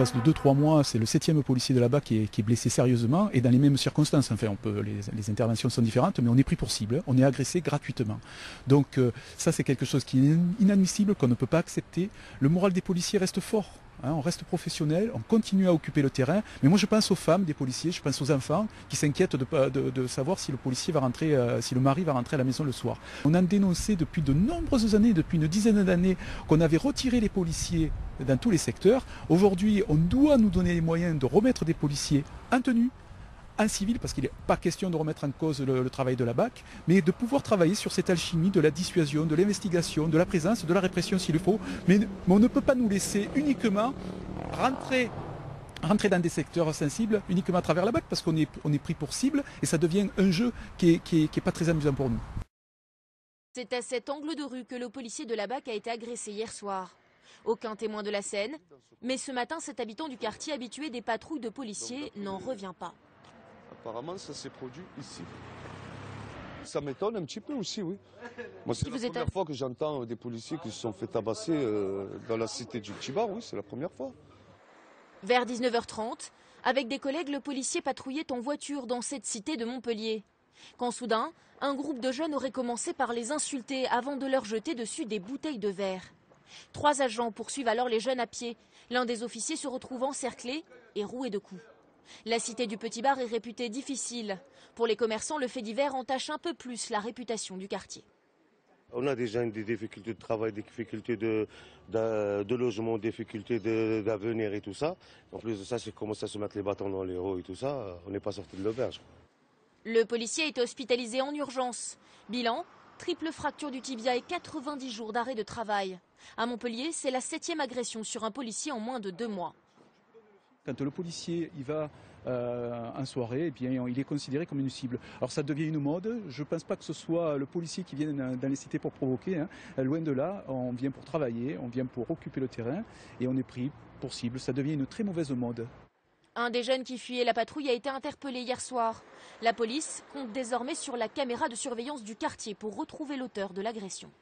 l'espace de 2-3 mois, c'est le 7e policier de là-bas qui est blessé sérieusement et dans les mêmes circonstances. Enfin, les interventions sont différentes, mais on est pris pour cible, on est agressé gratuitement. Donc ça, c'est quelque chose qui est inadmissible, qu'on ne peut pas accepter. Le moral des policiers reste fort. On reste professionnel, on continue à occuper le terrain. Mais moi, je pense aux femmes des policiers, je pense aux enfants qui s'inquiètent de savoir si le policier va rentrer, si le mari va rentrer à la maison le soir. On a dénoncé depuis de nombreuses années, depuis une dizaine d'années, qu'on avait retiré les policiers dans tous les secteurs. Aujourd'hui, on doit nous donner les moyens de remettre des policiers en tenue, en civil, parce qu'il n'est pas question de remettre en cause le travail de la BAC, mais de pouvoir travailler sur cette alchimie de la dissuasion, de l'investigation, de la présence, de la répression s'il le faut. Mais on ne peut pas nous laisser uniquement rentrer dans des secteurs sensibles uniquement à travers la BAC, parce qu'on est pris pour cible et ça devient un jeu qui est pas très amusant pour nous. C'est à cet angle de rue que le policier de la BAC a été agressé hier soir. Aucun témoin de la scène, mais ce matin, cet habitant du quartier habitué des patrouilles de policiers n'en revient pas. Apparemment, ça s'est produit ici. Ça m'étonne un petit peu aussi, oui. Moi, c'est la première fois que j'entends des policiers qui se sont fait tabasser dans la cité du Petit Bar, oui, c'est la première fois. Vers 19h30, avec des collègues, le policier patrouillait en voiture dans cette cité de Montpellier. Quand soudain, un groupe de jeunes aurait commencé par les insulter avant de leur jeter dessus des bouteilles de verre. 3 agents poursuivent alors les jeunes à pied. L'un des officiers se retrouve encerclé et roué de coups. La cité du Petit Bar est réputée difficile. Pour les commerçants, le fait divers entache un peu plus la réputation du quartier. On a déjà des difficultés de travail, des difficultés de logement, des difficultés d'avenir et tout ça. En plus de ça, c'est commencé à se mettre les bâtons dans les roues et tout ça. On n'est pas sorti de l'auberge. Le policier a été hospitalisé en urgence. Bilan, triple fracture du tibia et 90 jours d'arrêt de travail. À Montpellier, c'est la 7e agression sur un policier en moins de 2 mois. Quand le policier y va en soirée, eh bien, il est considéré comme une cible. Alors ça devient une mode. Je ne pense pas que ce soit le policier qui vient dans les cités pour provoquer. Loin de là, on vient pour travailler, on vient pour occuper le terrain et on est pris pour cible. Ça devient une très mauvaise mode. Un des jeunes qui fuyait la patrouille a été interpellé hier soir. La police compte désormais sur la caméra de surveillance du quartier pour retrouver l'auteur de l'agression.